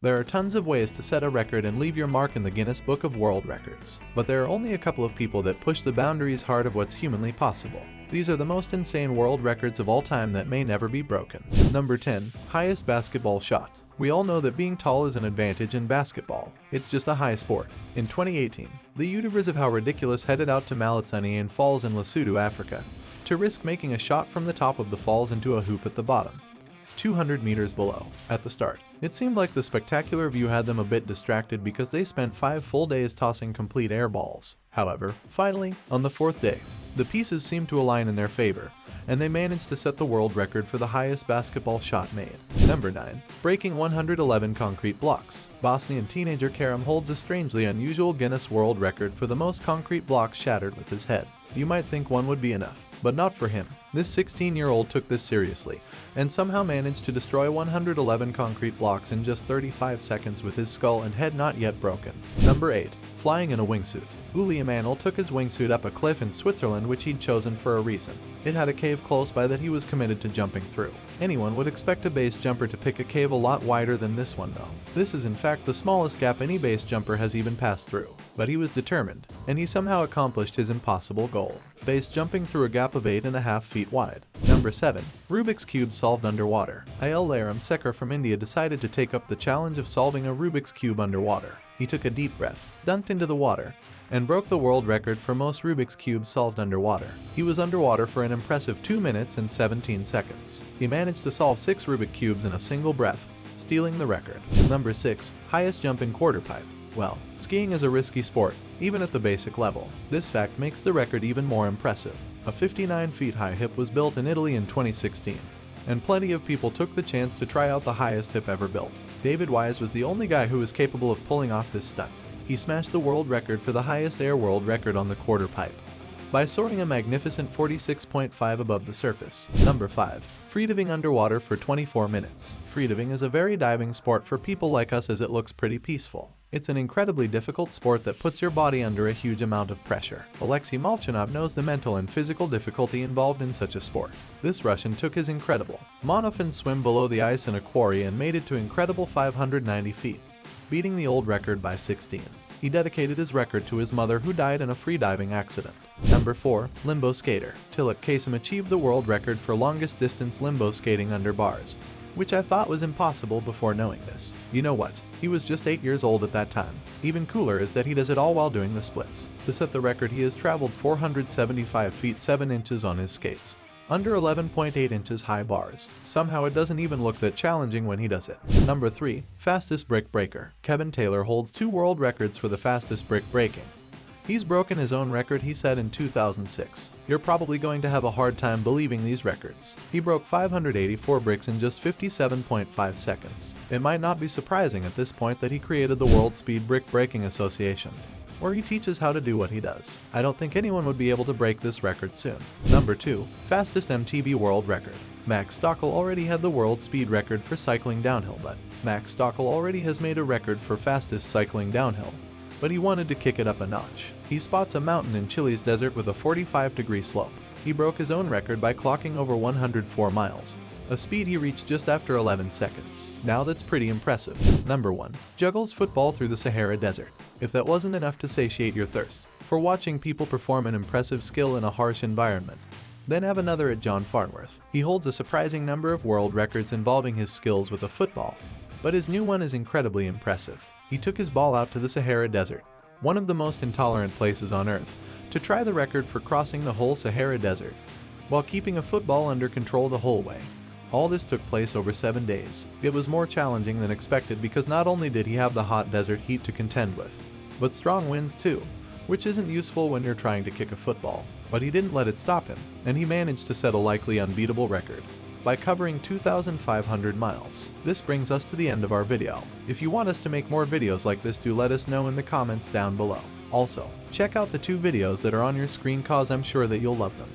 There are tons of ways to set a record and leave your mark in the Guinness Book of World Records, but there are only a couple of people that push the boundaries hard of what's humanly possible. These are the most insane world records of all time that may never be broken. Number 10. Highest basketball shot. We all know that being tall is an advantage in basketball. It's just a high sport. In 2018, the YouTubers of How Ridiculous headed out to Maletsani Falls in Lesotho, Africa, to risk making a shot from the top of the falls into a hoop at the bottom, 200 meters below. At the start, it seemed like the spectacular view had them a bit distracted because they spent 5 full days tossing complete air balls. However, finally, on the 4th day, the pieces seemed to align in their favor, and they managed to set the world record for the highest basketball shot made. Number 9. Breaking 111 concrete blocks. Bosnian teenager Karim holds a strangely unusual Guinness World Record for the most concrete blocks shattered with his head. You might think one would be enough, but not for him. This 16-year-old took this seriously, and somehow managed to destroy 111 concrete blocks in just 35 seconds with his skull and head not yet broken. Number 8. Flying in a wingsuit. Uli Emanuel took his wingsuit up a cliff in Switzerland, which he'd chosen for a reason. It had a cave close by that he was committed to jumping through. Anyone would expect a base jumper to pick a cave a lot wider than this one though. This is in fact the smallest gap any base jumper has even passed through. But he was determined, and he somehow accomplished his impossible goal. Base jumping through a gap of 8.5 feet wide. Number 7. Rubik's Cube solved underwater. Ayal Laram Sekar from India decided to take up the challenge of solving a Rubik's Cube underwater. He took a deep breath, dunked into the water, and broke the world record for most Rubik's Cubes solved underwater. He was underwater for an impressive 2 minutes and 17 seconds. He managed to solve 6 Rubik Cubes in a single breath, stealing the record. Number 6. Highest jump in quarter pipe. Well, skiing is a risky sport, even at the basic level. This fact makes the record even more impressive. A 59 feet high hip was built in Italy in 2016. And plenty of people took the chance to try out the highest hip ever built. David Wise was the only guy who was capable of pulling off this stunt. He smashed the world record for the highest air world record on the quarter pipe by soaring a magnificent 46.5 above the surface. Number 5. Freediving underwater for 24 minutes. Freediving is a very diving sport for people like us as it looks pretty peaceful. It's an incredibly difficult sport that puts your body under a huge amount of pressure. Alexei Molchanov knows the mental and physical difficulty involved in such a sport. This Russian took his incredible monofin swim below the ice in a quarry and made it to incredible 590 feet, beating the old record by 16. He dedicated his record to his mother who died in a freediving accident. Number 4. Limbo skater. Tilak Kasem achieved the world record for longest distance limbo skating under bars, which I thought was impossible before knowing this. You know what? He was just 8 years old at that time. Even cooler is that he does it all while doing the splits. To set the record, he has traveled 475 feet 7 inches on his skates, under 11.8 inches high bars. Somehow it doesn't even look that challenging when he does it. Number 3. Fastest brick breaker. Kevin Taylor holds 2 world records for the fastest brick breaking. He's broken his own record he set in 2006. You're probably going to have a hard time believing these records. He broke 584 bricks in just 57.5 seconds. It might not be surprising at this point that he created the World Speed Brick Breaking Association, where he teaches how to do what he does. I don't think anyone would be able to break this record soon. Number 2. Fastest MTB world record. Max Stockel already had the world speed record for cycling downhill, but Max Stockel already has made a record for fastest cycling downhill. But he wanted to kick it up a notch. He spots a mountain in Chile's desert with a 45-degree slope. He broke his own record by clocking over 104 miles, a speed he reached just after 11 seconds. Now that's pretty impressive. Number 1. Juggles football through the Sahara Desert. If that wasn't enough to satiate your thirst for watching people perform an impressive skill in a harsh environment, then have another at John Farnworth. He holds a surprising number of world records involving his skills with a football, but his new one is incredibly impressive. He took his ball out to the Sahara Desert, one of the most intolerant places on Earth, to try the record for crossing the whole Sahara Desert, while keeping a football under control the whole way. All this took place over 7 days. It was more challenging than expected because not only did he have the hot desert heat to contend with, but strong winds too, which isn't useful when you're trying to kick a football. But he didn't let it stop him, and he managed to set a likely unbeatable record by covering 2,500 miles. This brings us to the end of our video. If you want us to make more videos like this, do let us know in the comments down below. Also, check out the 2 videos that are on your screen cause I'm sure that you'll love them.